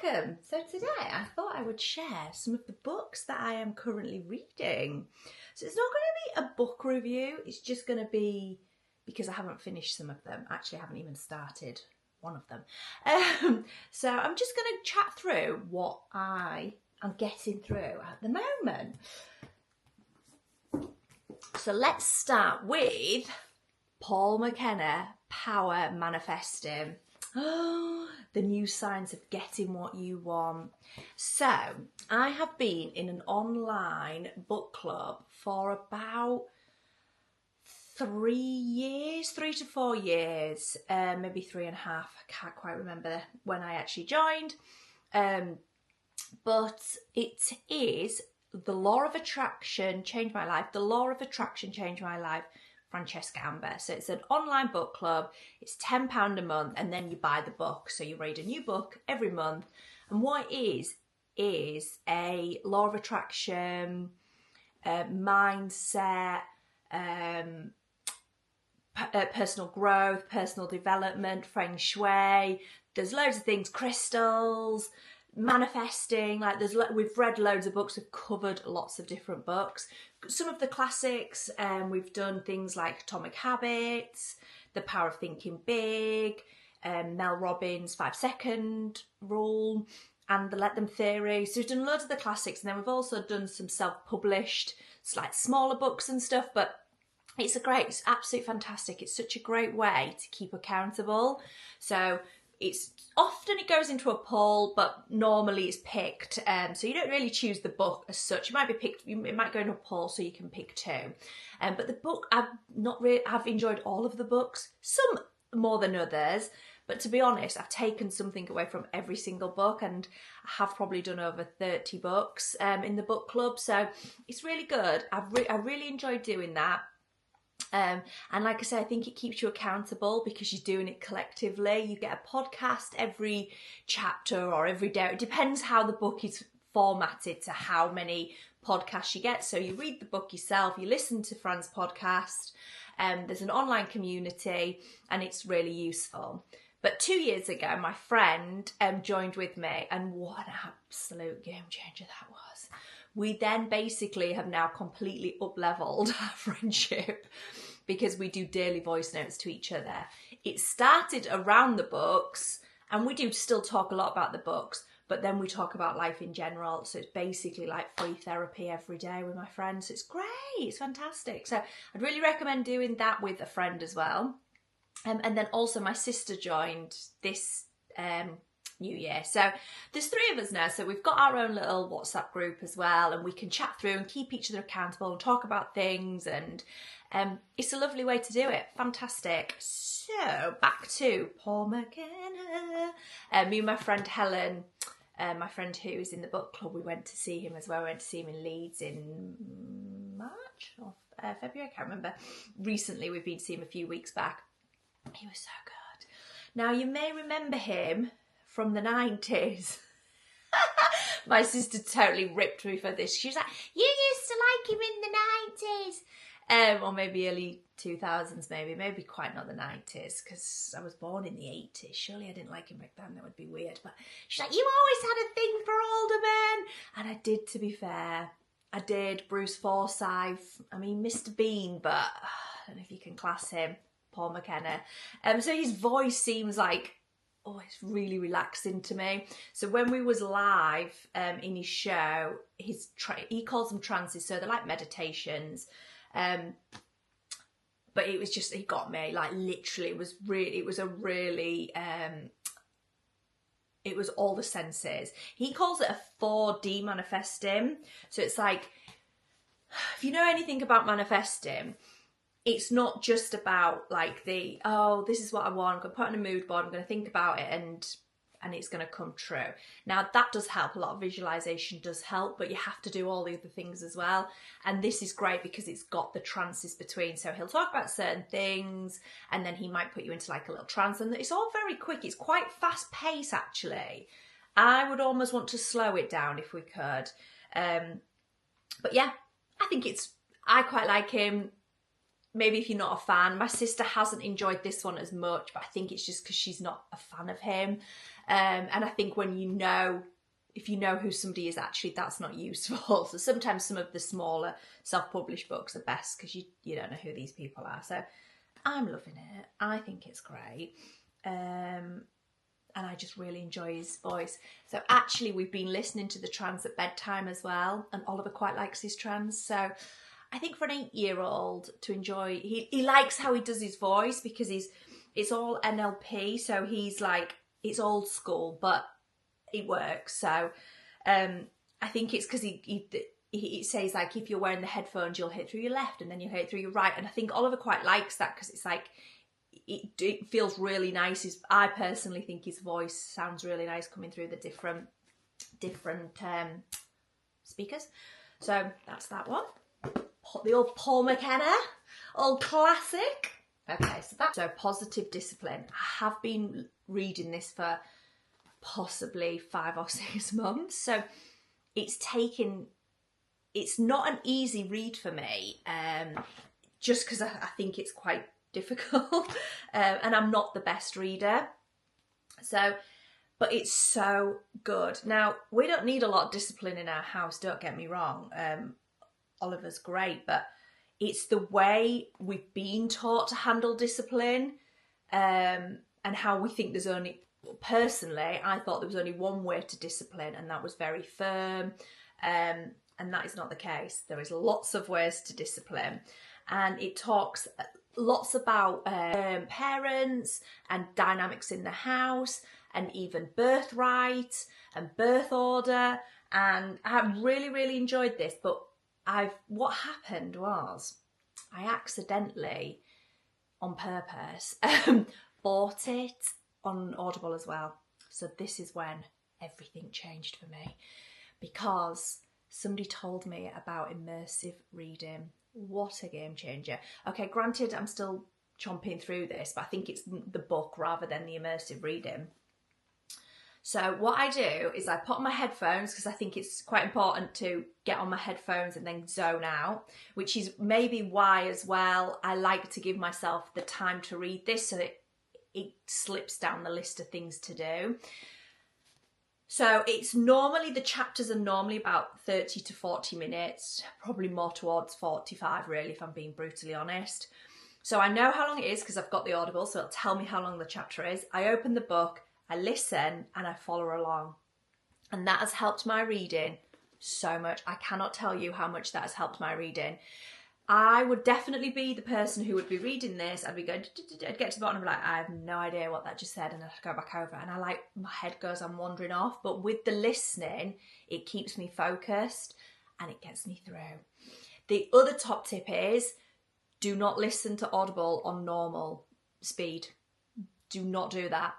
welcome. So today I thought I would share some of the books that I am currently reading. So it's not going to be a book review, it's just going to be, because I haven't finished some of them, actually I haven't even started one of them. So I'm just going to chat through what I am getting through at the moment. So let's start with Paul McKenna, Power Manifesting. Oh, the new science of getting what you want. So I have been in an online book club for about 3 to 4 years, maybe 3.5. I can't quite remember when I actually joined. But it is The Law of Attraction Changed My Life. The Law of Attraction Changed My Life. Francesca Amber. So it's an online book club. It's £10 a month, and then you buy the book. So you read a new book every month. And what it is a law of attraction, mindset, personal growth, personal development, feng shui. There's loads of things, crystals, manifesting. We've read loads of books. We've covered lots of different books. Some of the classics, we've done things like Atomic Habits, The Power of Thinking Big, Mel Robbins' 5-second rule, and the Let Them theory. So we've done loads of the classics, and then we've also done some self-published, like smaller books and stuff. But it's absolutely fantastic. It's such a great way to keep accountable. So it goes into a poll, but normally it's picked. So you don't really choose the book as such. It might go into a poll, so you can pick two. But the book, I've enjoyed all of the books, some more than others. But to be honest, I've taken something away from every single book, and I have probably done over 30 books in the book club. So it's really good. I really enjoyed doing that. And like I say, I think it keeps you accountable because you're doing it collectively. You get a podcast every chapter or every day. It depends how the book is formatted to how many podcasts you get. So you read the book yourself, you listen to Fran's podcast, there's an online community, and it's really useful. But 2 years ago, my friend joined with me, and what an absolute game changer that was. We then basically have now completely up-leveled our friendship because we do daily voice notes to each other. It started around the books, and we do still talk a lot about the books, but then we talk about life in general. So it's basically like free therapy every day with my friends. It's great. It's fantastic. So I'd really recommend doing that with a friend as well. And then also my sister joined this New Year. So there's 3 of us now, so we've got our own little WhatsApp group as well, and we can chat through and keep each other accountable and talk about things, and it's a lovely way to do it. Fantastic. So back to Paul McKenna. Me and my friend Helen, my friend who is in the book club, we went to see him as well. We went to see him in Leeds in March or February, I can't remember. Recently, we've been to see him a few weeks back. He was so good. Now you may remember him from the 90s. My sister totally ripped me for this. She was like, you used to like him in the 90s. Or maybe early 2000s, maybe quite not the 90s, because I was born in the 80s. Surely I didn't like him back then, that would be weird. But she's like, you always had a thing for older men. And I did, to be fair. I did. Bruce Forsyth, Mr. Bean, but I don't know if you can class him. Paul McKenna. So his voice seems like, it's really relaxing to me. So when we was live in his show, he calls them trances, so they're like meditations. But it was just, he got me, like literally, it was all the senses. He calls it a 4D manifesting. So it's like, if you know anything about manifesting, it's not just about like this is what I want, I'm going to put it on a mood board, I'm going to think about it and it's going to come true. Now that does help, a lot of visualization does help, but you have to do all the other things as well. And this is great because it's got the trances between. So he'll talk about certain things and then he might put you into like a little trance, and it's all very quick. It's quite fast paced actually. I would almost want to slow it down if we could. But yeah, I quite like him. maybe if you're not a fan. My sister hasn't enjoyed this one as much, but I think it's just because she's not a fan of him. And I think when if you know who somebody is, actually that's not useful. So sometimes some of the smaller self-published books are best because you don't know who these people are. So I'm loving it. I think it's great. And I just really enjoy his voice. So actually we've been listening to the trans at bedtime as well, and Oliver quite likes his trans. So I think for an 8-year-old to enjoy, he likes how he does his voice because it's all NLP, so he's like, it's old school, but it works. So I think it's because he says, like, if you're wearing the headphones, you'll hear it through your left and then you'll hear it through your right. And I think Oliver quite likes that because it's like, it feels really nice. I personally think his voice sounds really nice coming through the different speakers. So that's that one. The old Paul McKenna, old classic. Okay, so positive discipline. I have been reading this for possibly 5 or 6 months, so it's not an easy read for me, just because I think it's quite difficult, and I'm not the best reader. So, but it's so good. Now, we don't need a lot of discipline in our house, don't get me wrong. Oliver's great, but it's the way we've been taught to handle discipline, and how we think there's only, personally, I thought there was only one way to discipline, and that was very firm, and that is not the case. There is lots of ways to discipline, and it talks lots about parents and dynamics in the house, and even birthright and birth order, and I really, really enjoyed this. But what happened was I accidentally, on purpose, bought it on Audible as well. So this is when everything changed for me, because somebody told me about immersive reading. What a game changer. Okay, granted, I'm still chomping through this, but I think it's the book rather than the immersive reading. So what I do is I put on my headphones, because I think it's quite important to get on my headphones and then zone out, which is maybe why as well I like to give myself the time to read this, so that it slips down the list of things to do. So the chapters are normally about 30 to 40 minutes, probably more towards 45 really, if I'm being brutally honest. So I know how long it is because I've got the Audible, so it'll tell me how long the chapter is. I open the book, I listen, and I follow along. And that has helped my reading so much. I cannot tell you how much that has helped my reading. I would definitely be the person who would be reading this. I'd be going, I'd get to the bottom and be like, I have no idea what that just said, and I'd go back over, and my head goes, I'm wandering off. But with the listening, it keeps me focused and it gets me through. The other top tip is, do not listen to Audible on normal speed. Do not do that.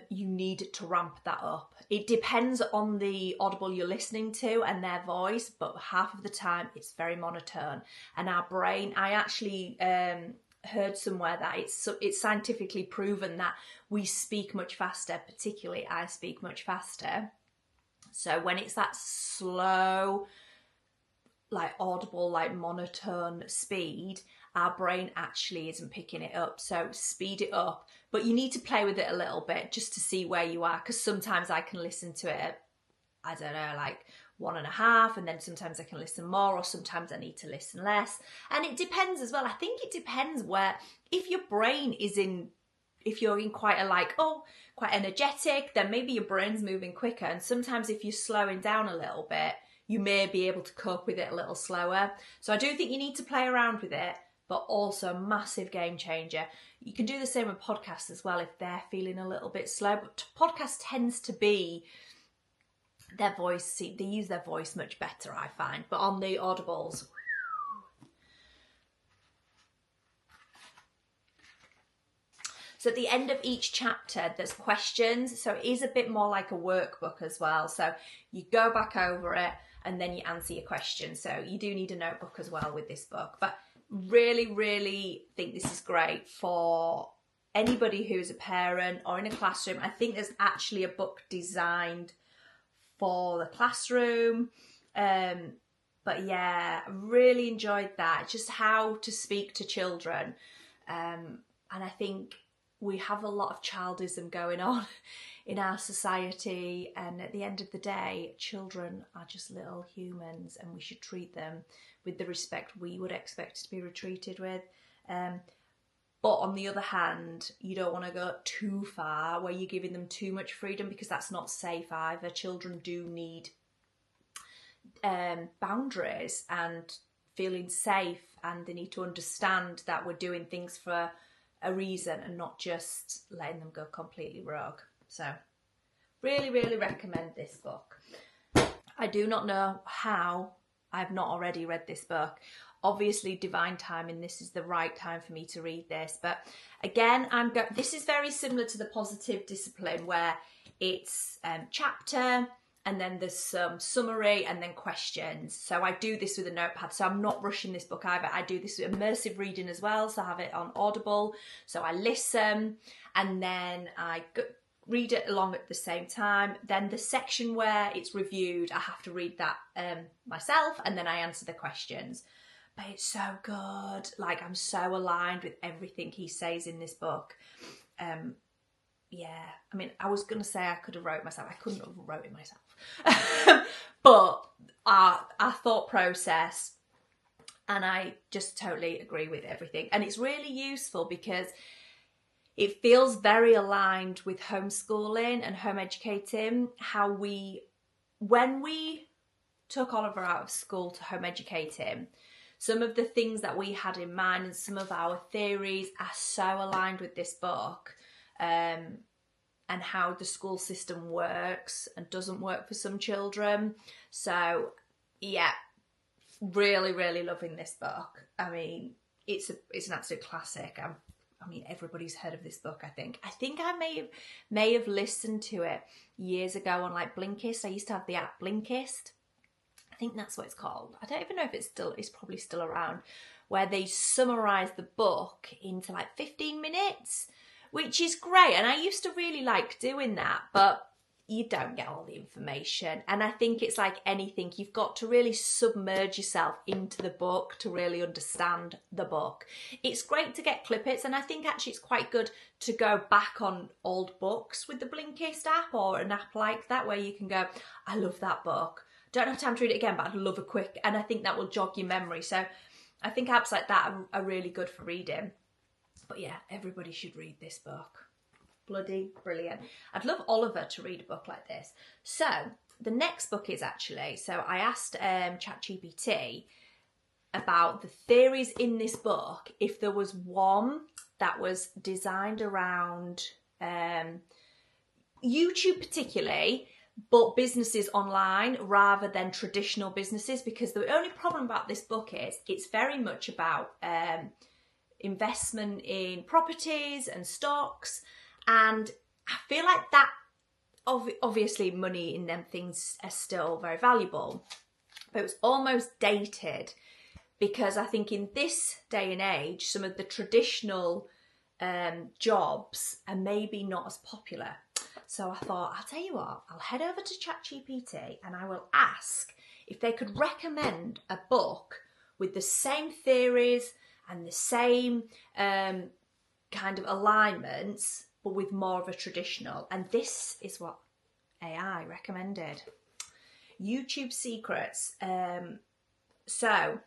You need to ramp that up. It depends on the Audible you're listening to and their voice, but half of the time it's very monotone. And our brain, I actually heard somewhere that it's scientifically proven that we speak much faster, particularly I speak much faster. So when it's that slow, like audible, like monotone speed, our brain actually isn't picking it up. So speed it up, but you need to play with it a little bit just to see where you are, because sometimes I can listen to it at, I don't know, like 1.5, and then sometimes I can listen more, or sometimes I need to listen less. And it depends as well. I think it depends where, if your brain is in, if you're in quite a quite energetic, then maybe your brain's moving quicker. And sometimes if you're slowing down a little bit, you may be able to cope with it a little slower. So I do think you need to play around with it, but also a massive game changer. You can do the same with podcasts as well if they're feeling a little bit slow. But podcast tends to be their voice, they use their voice much better, I find. But on the Audibles, so at the end of each chapter, there's questions. So it is a bit more like a workbook as well. So you go back over it and then you answer your questions. So you do need a notebook as well with this book. But really, really think this is great for anybody who's a parent or in a classroom. I think there's actually a book designed for the classroom. But But yeah, really enjoyed that. Just how to speak to children. And I think we have a lot of childism going on in our society. And at the end of the day, children are just little humans and we should treat them with the respect we would expect to be treated with. But on the other hand, you don't want to go too far where you're giving them too much freedom, because that's not safe either. Children do need boundaries and feeling safe, and they need to understand that we're doing things for a reason and not just letting them go completely rogue. So really, really recommend this book. I do not know how I've not already read this book. Obviously, divine timing, this is the right time for me to read this. But again, this is very similar to the Positive Discipline, where it's chapter, and then there's some summary and then questions. So I do this with a notepad. So I'm not rushing this book either. I do this with immersive reading as well. So I have it on Audible. So I listen and then I read it along at the same time. Then the section where it's reviewed, I have to read that myself, and then I answer the questions. But it's so good. Like, I'm so aligned with everything he says in this book. Yeah, I mean, I was going to say I could have wrote it myself. I couldn't have wrote it myself. But our thought process, and I just totally agree with everything. And it's really useful because it feels very aligned with homeschooling and home educating. When we took Oliver out of school to home educate him, some of the things that we had in mind and some of our theories are so aligned with this book, and how the school system works and doesn't work for some children. So yeah, really, really loving this book. I mean, it's an absolute classic. I mean, everybody's heard of this book, I think. I may have listened to it years ago on like Blinkist. I used to have the app Blinkist. I think that's what it's called. I don't even know if it's probably still around, where they summarise the book into like 15 minutes, which is great. And I used to really like doing that, but you don't get all the information. And I think it's like anything, you've got to really submerge yourself into the book to really understand the book. It's great to get clippets, and I think actually it's quite good to go back on old books with the Blinkist app, or an app like that where you can go, I love that book. Don't have time to read it again, but I'd love a quick, and I think that will jog your memory. So I think apps like that are really good for reading. But yeah, everybody should read this book. Bloody brilliant. I'd love Oliver to read a book like this. So the next book is actually, so I asked ChatGPT about the theories in this book, if there was one that was designed around YouTube particularly, but businesses online rather than traditional businesses, because the only problem about this book is it's very much about investment in properties and stocks, and I feel like that obviously money in them things are still very valuable, but it was almost dated, because I think in this day and age some of the traditional jobs are maybe not as popular. So I thought, I'll tell you what, I'll head over to ChatGPT and I will ask if they could recommend a book with the same theories and the same kind of alignments, but with more of a traditional. And this is what AI recommended. YouTube Secrets. So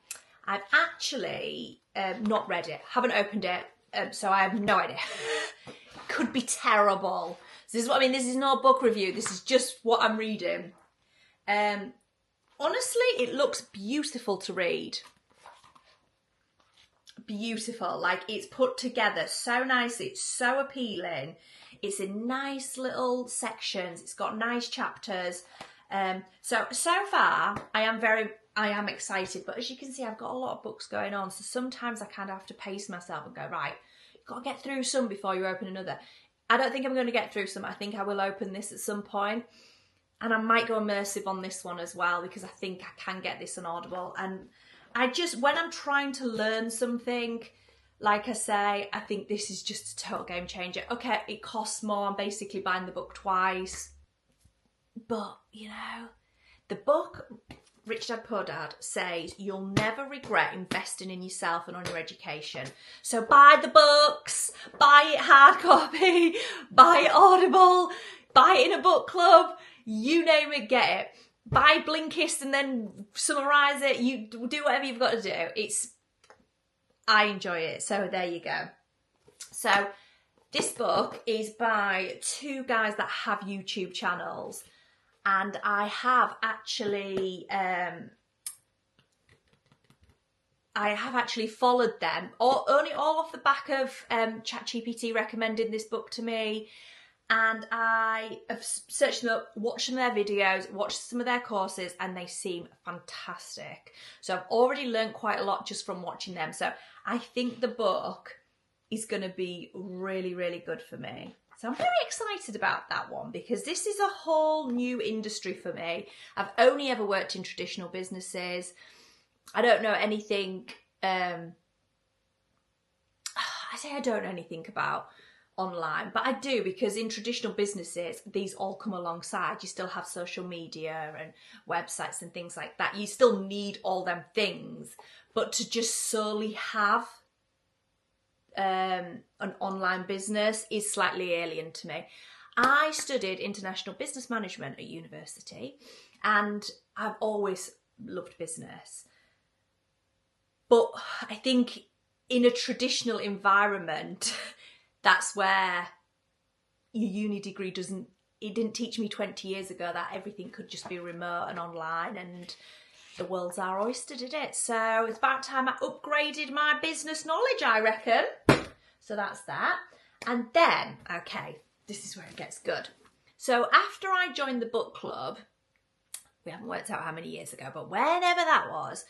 I've actually not read it, haven't opened it, so I have no idea. Could be terrible. So this is what I mean. This is not a book review. This is just what I'm reading. Honestly, it looks beautiful to read. Beautiful. Like, it's put together so nicely. It's so appealing. It's in nice little sections. It's got nice chapters. So far, I am excited. But as you can see, I've got a lot of books going on. So sometimes I kind of have to pace myself and go, right, you've got to get through some before you open another. I don't think I'm going to get through some. I think I will open this at some point. And I might go immersive on this one as well, because I think I can get this on Audible. And when I'm trying to learn something, like I say, I think this is just a total game changer. Okay, it costs more. I'm basically buying the book twice. But, you know, the book Rich Dad Poor Dad says you'll never regret investing in yourself and on your education. So buy the books, buy it hard copy, buy it Audible, buy it in a book club, you name it, get it. Buy Blinkist and then summarise it. You do whatever you've got to do. I enjoy it. So there you go. So this book is by two guys that have YouTube channels. And I have actually followed them, only all off the back of ChatGPT recommending this book to me. And I have searched them up, watched some of their videos, watched some of their courses, and they seem fantastic. So I've already learned quite a lot just from watching them. So I think the book is going to be really, really good for me. So I'm very excited about that one because this is a whole new industry for me. I've only ever worked in traditional businesses. I don't know anything. I say I don't know anything about online, but I do, because in traditional businesses, these all come alongside. You still have social media and websites and things like that. You still need all them things, but to just solely have an online business is slightly alien to me. I studied international business management at university, and I've always loved business. But I think in a traditional environment, that's where your uni degree didn't teach me 20 years ago that everything could just be remote and online, and the world's our oyster, did it? So it's about time I upgraded my business knowledge, I reckon. So that's that. And then, okay, this is where it gets good. So after I joined the book club, we haven't worked out how many years ago, but whenever that was,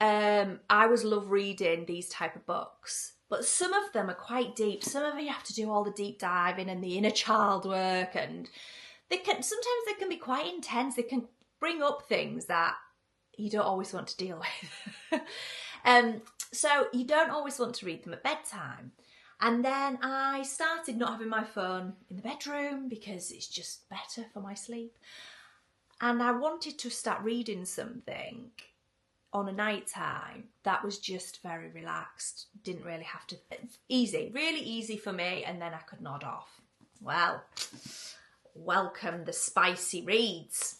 I was love reading these type of books. But some of them are quite deep. Some of them you have to do all the deep diving and the inner child work, and sometimes they can be quite intense. They can bring up things that you don't always want to deal with. So you don't always want to read them at bedtime. And then I started not having my phone in the bedroom because it's just better for my sleep. And I wanted to start reading something on a night time that was just very relaxed. Didn't really have to, really easy for me, and then I could nod off. Well, welcome the spicy reads.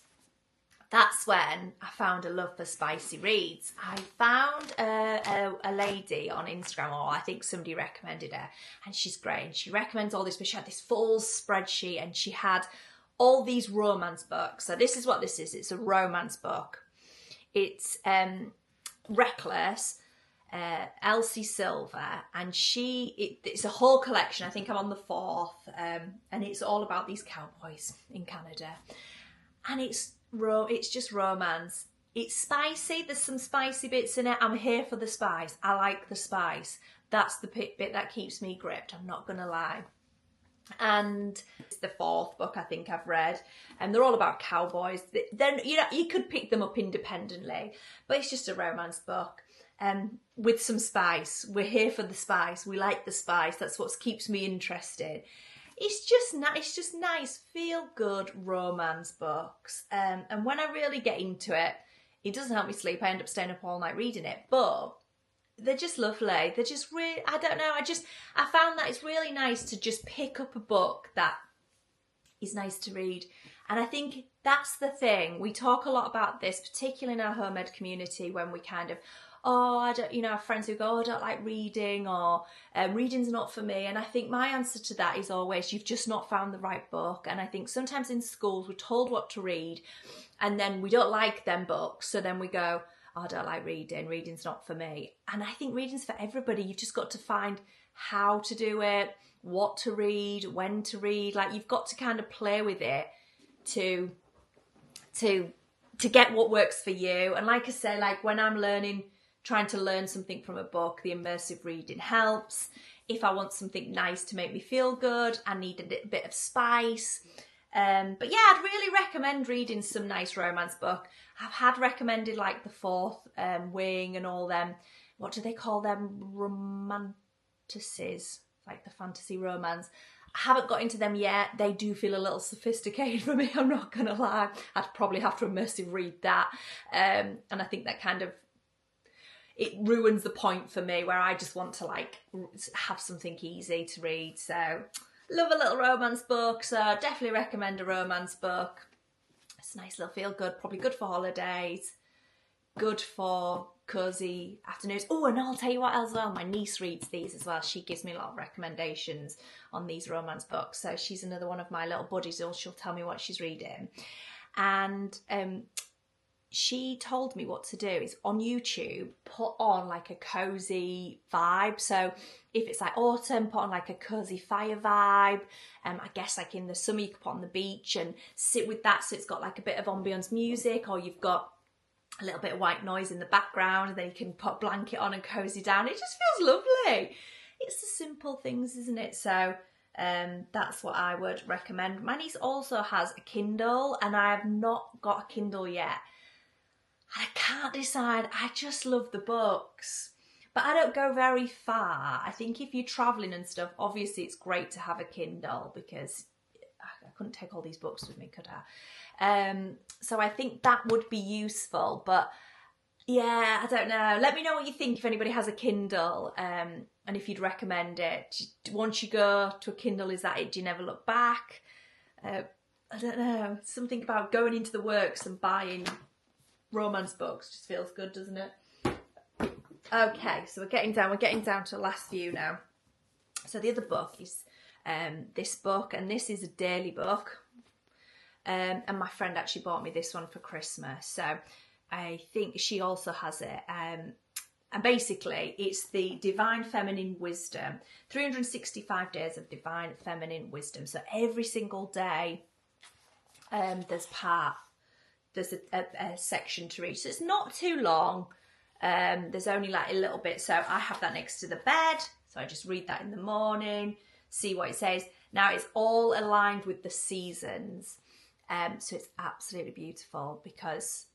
That's when I found a love for spicy reads. I found a lady on Instagram, or I think somebody recommended her, and she's great. And she recommends all this, but she had this full spreadsheet, and she had all these romance books. So this is what this is. It's a romance book. It's Reckless, Elsie Silver, and it's a whole collection. I think I'm on the 4th, and it's all about these cowboys in Canada. And it's just romance. It's spicy. There's some spicy bits in it. I'm here for the spice. I like the spice. That's the bit that keeps me gripped. I'm not going to lie. And it's the 4th book I think I've read, and they're all about cowboys. Then you could pick them up independently, but it's just a romance book with some spice. We're here for the spice. We like the spice. That's what keeps me interested. It's just nice, feel-good romance books. And when I really get into it, it doesn't help me sleep. I end up staying up all night reading it. But they're just lovely. They're just really, I don't know, I found that it's really nice to just pick up a book that is nice to read. And I think that's the thing. We talk a lot about this, particularly in our home ed community, when we kind of, I have friends who go, I don't like reading, or reading's not for me. And I think my answer to that is always, you've just not found the right book. And I think sometimes in schools we're told what to read, and then we don't like them books. So then we go, I don't like reading, reading's not for me. And I think reading's for everybody. You've just got to find how to do it, what to read, when to read. Like, you've got to kind of play with it to get what works for you. And like I say, like when I'm trying to learn something from a book, the immersive reading helps. If I want something nice to make me feel good, I need a bit of spice. But yeah, I'd really recommend reading some nice romance book. I've had recommended like the 4th Wing and all them, what do they call them? Romanticises, like the fantasy romance. I haven't got into them yet. They do feel a little sophisticated for me, I'm not gonna lie. I'd probably have to immersive read that. And I think that kind of, it ruins the point for me, where I just want to like have something easy to read. So love a little romance book, so definitely recommend a romance book. It's a nice little feel good, probably good for holidays, good for cosy afternoons. Oh, and I'll tell you what else as well, my niece reads these as well. She gives me a lot of recommendations on these romance books, so she's another one of my little buddies, or she'll tell me what she's reading. And she told me what to do is on YouTube, put on like a cozy vibe. So if it's like autumn, put on like a cozy fire vibe. I guess like in the summer you could put on the beach and sit with that, so it's got like a bit of ambience music, or you've got a little bit of white noise in the background, and then you can put a blanket on and cozy down. It just feels lovely. It's the simple things, isn't it? So that's what I would recommend. My niece also has a Kindle, and I have not got a Kindle yet. I can't decide. I just love the books, but I don't go very far. I think if you're traveling and stuff, obviously it's great to have a Kindle, because I couldn't take all these books with me, could I? So I think that would be useful, but yeah, I don't know. Let me know what you think if anybody has a Kindle, and if you'd recommend it. Once you go to a Kindle, is that it? Do you never look back? I don't know. Something about going into the works and buying romance books just feels good, doesn't it? Okay, so we're getting down to the last few now. So the other book is this book, and this is a daily book. And my friend actually bought me this one for Christmas, so I think she also has it. And basically, it's the Divine Feminine Wisdom, 365 days of Divine Feminine Wisdom. So every single day, there's a section to read. So it's not too long. There's only like a little bit. So I have that next to the bed. So I just read that in the morning, see what it says. Now it's all aligned with the seasons. So it's absolutely beautiful, because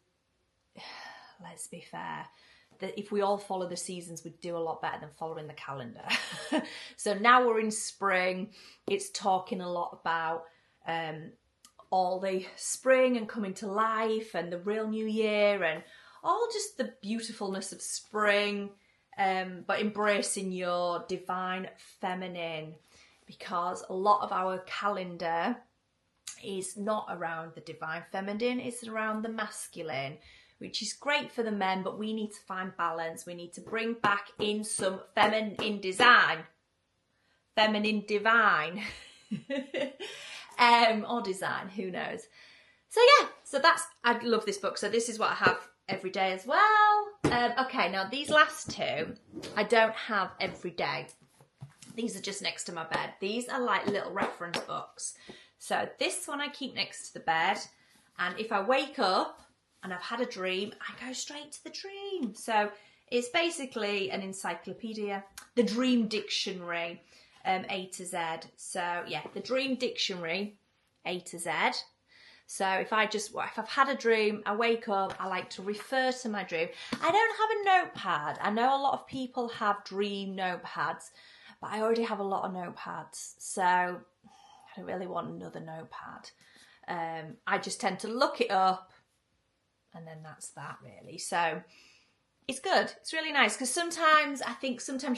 let's be fair, that if we all follow the seasons, we'd do a lot better than following the calendar. So now we're in spring. It's talking a lot about all the spring and coming to life and the real new year and all just the beautifulness of spring, but embracing your divine feminine, because a lot of our calendar is not around the divine feminine, it's around the masculine, which is great for the men, but we need to find balance. We need to bring back in some feminine design, feminine divine, or design, who knows. So yeah, so I love this book. So this is what I have every day as well. Okay, now these last two, I don't have every day. These are just next to my bed. These are like little reference books. So this one I keep next to the bed, and if I wake up and I've had a dream, I go straight to the dream. So it's basically an encyclopedia, the Dream Dictionary, A to Z. So yeah, the Dream Dictionary, A to Z. So if I've had a dream, I wake up, I like to refer to my dream. I don't have a notepad. I know a lot of people have dream notepads, but I already have a lot of notepads, so I don't really want another notepad. I just tend to look it up, and then that's that really. So it's good. It's really nice, because sometimes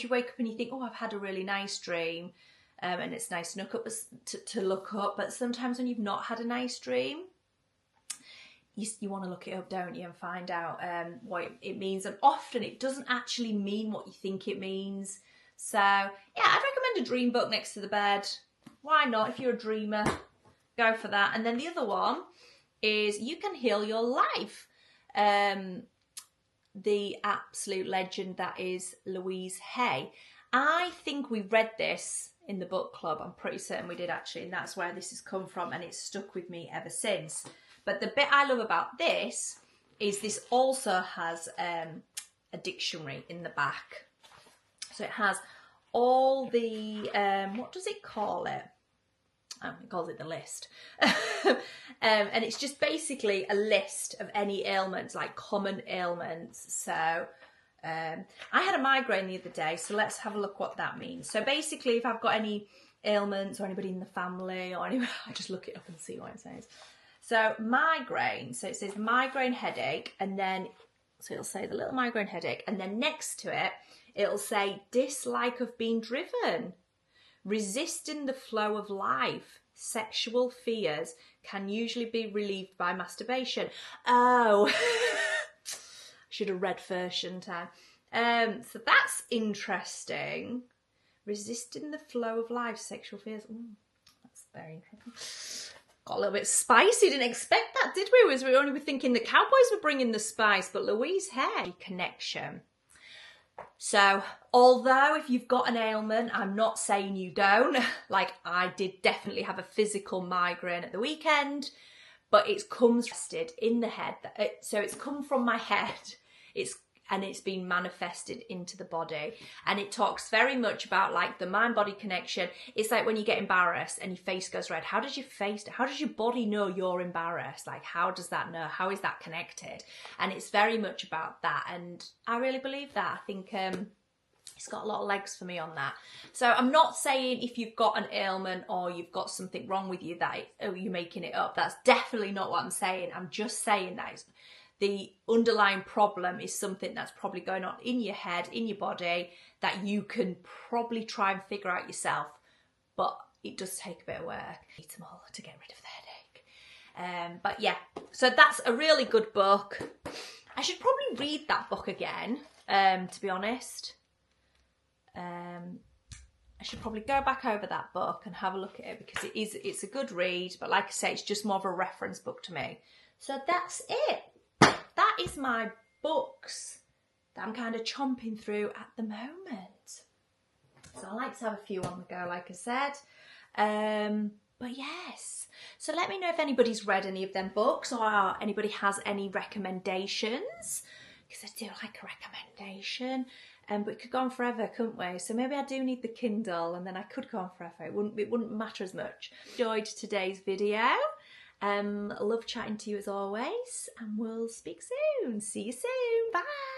you wake up and you think, oh, I've had a really nice dream, and it's nice to look up. But sometimes when you've not had a nice dream, you want to look it up, don't you, and find out what it means. And often it doesn't actually mean what you think it means. So yeah, I'd recommend a dream book next to the bed. Why not? If you're a dreamer, go for that. And then the other one is You Can Heal Your Life. The absolute legend that is Louise Hay. I think we read this in the book club. I'm pretty certain we did actually, and that's where this has come from, and it's stuck with me ever since. But the bit I love about this is this also has a dictionary in the back. So it has all the, what does it call it? It calls it the list. And it's just basically a list of any ailments, like common ailments. So I had a migraine the other day, so let's have a look what that means. So basically, if I've got any ailments or anybody in the family or anybody. I just look it up and see what it says. So migraine, so it says migraine headache, and then, so it'll say the little migraine headache, and then next to it, it'll say dislike of being driven, resisting the flow of life, sexual fears can usually be relieved by masturbation. Oh, should have read first, shouldn't I? So that's interesting. Resisting the flow of life, sexual fears. That's very interesting. Got a little bit spicy. Didn't expect that, did we? We only were thinking the cowboys were bringing the spice, but Louise Hay. Connection. So, although if you've got an ailment, I'm not saying you don't. Like, I did definitely have a physical migraine at the weekend, but it comes in the head. So it's come from my head. It's been manifested into the body, and it talks very much about like the mind-body connection. It's like when you get embarrassed and your face goes red. How does your body know you're embarrassed? Like, how does that know? How is that connected? And it's very much about that, and I really believe that. I think it's got a lot of legs for me on that. So I'm not saying if you've got an ailment or you've got something wrong with you that you're making it up. That's definitely not what I'm saying. I'm just saying that the underlying problem is something that's probably going on in your head, in your body, that you can probably try and figure out yourself, but it does take a bit of work. Eat them all to get rid of the headache. But yeah, so that's a really good book. I should probably read that book again, to be honest. I should probably go back over that book and have a look at it, because it's a good read, but like I say, it's just more of a reference book to me. So that's it. That is my books that I'm kind of chomping through at the moment. So I like to have a few on the go, like I said. But yes, so let me know if anybody's read any of them books, or anybody has any recommendations, because I do like a recommendation. But it could go on forever, couldn't we? So maybe I do need the Kindle, and then I could go on forever. It wouldn't matter as much. Enjoyed today's video. Love chatting to you as always, and we'll speak soon. See you soon. Bye.